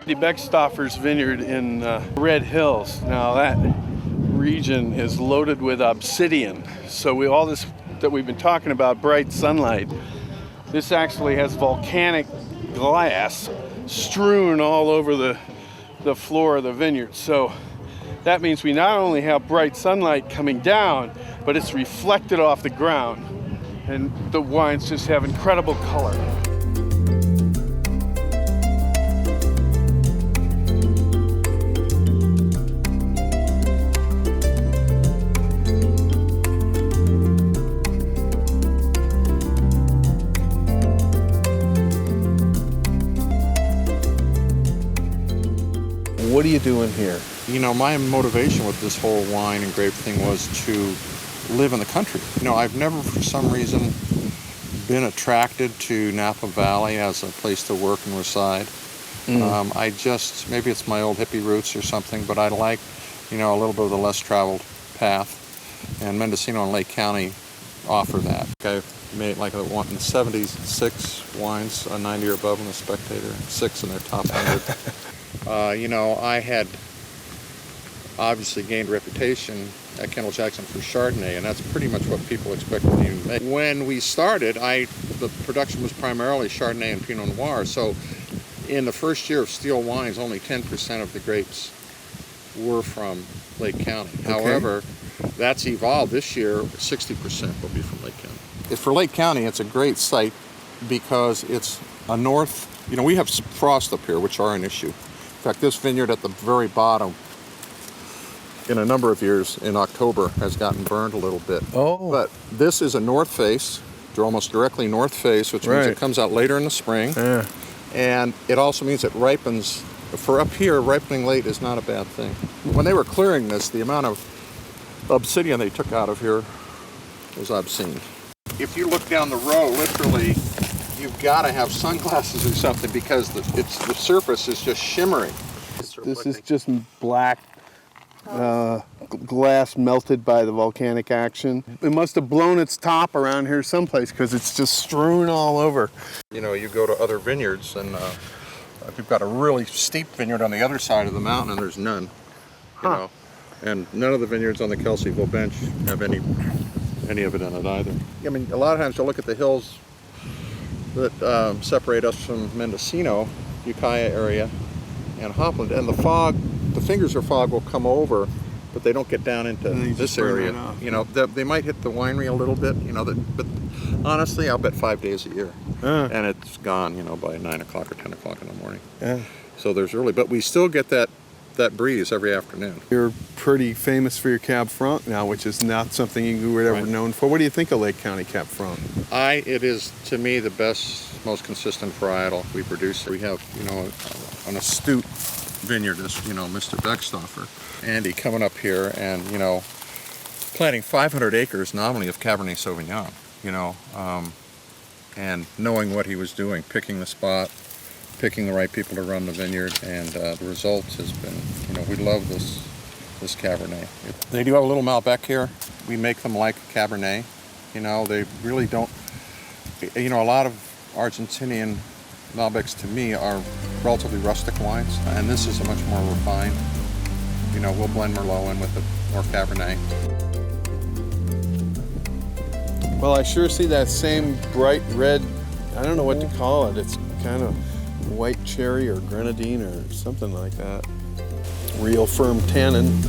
The Beckstoffer Vineyard in Red Hills. Now that region is loaded with obsidian. So all this that we've been talking about, bright sunlight, this actually has volcanic glass strewn all over the floor of the vineyard. So that means we not only have bright sunlight coming down, but it's reflected off the ground. And the wines just have incredible color. What are you doing here? You know, my motivation with this whole wine and grape thing was to live in the country. You know, I've never, for some reason, been attracted to Napa Valley as a place to work and reside. Maybe it's my old hippie roots or something, but I like, you know, a little bit of the less traveled path. And Mendocino and Lake County offer that. I've made like in the 76 wines, 90 or above in the Spectator, 6 in their top 100. You know, I had obviously gained reputation at Kendell Jackson for Chardonnay, and that's pretty much what people expected me to make. When we started, the production was primarily Chardonnay and Pinot Noir, so in the first year of Steele wines, only 10% of the grapes were from Lake County. Okay. However, that's evolved. This year, 60% will be from Lake County. For Lake County, it's a great site because it's a north, you know, we have frost up here, which are an issue. In fact, this vineyard at the very bottom, in a number of years in October, has gotten burned a little bit. Oh. But this is a north face, almost directly north face, which means it comes out later in the spring. Yeah. And it also means it ripens. For up here, ripening late is not a bad thing. When they were clearing this, the amount of obsidian they took out of here was obscene. If you look down the row, literally, you've got to have sunglasses or something because the surface is just shimmering. This is just black glass melted by the volcanic action. It must have blown its top around here someplace because it's just strewn all over. You know, you go to other vineyards and you've got a really steep vineyard on the other side of the mountain and there's none. You know, and none of the vineyards on the Kelseyville bench have any of it in it either. I mean, a lot of times you'll look at the hills that separate us from Mendocino, Ukiah area, and Hopland, and the fog, the fingers of fog will come over, but they don't get down into this area. You know, they might hit the winery a little bit, you know, but honestly, I'll bet 5 days a year. And it's gone, you know, by 9 o'clock or 10 o'clock in the morning. So there's early, but we still get that breeze every afternoon. You're pretty famous for your Cab Franc now, which is not something you were ever known for. What do you think of Lake County Cab Franc? It is, to me, the best, most consistent varietal we produce. We have, you know, an astute vineyardist, you know, Mr. Beckstoffer, Andy, coming up here and, you know, planting 500 acres nominally of Cabernet Sauvignon, you know, and knowing what he was doing, picking the spot, picking the right people to run the vineyard, and the results has been, you know, we love this Cabernet. They do have a little Malbec here. We make them like Cabernet. You know, they really don't, you know, a lot of Argentinian Malbecs to me are relatively rustic wines, and this is a much more refined. You know, we'll blend Merlot in with it, or Cabernet. Well, I sure see that same bright red, I don't know what to call it. It's kind of white cherry or grenadine or something like that. Real firm tannin.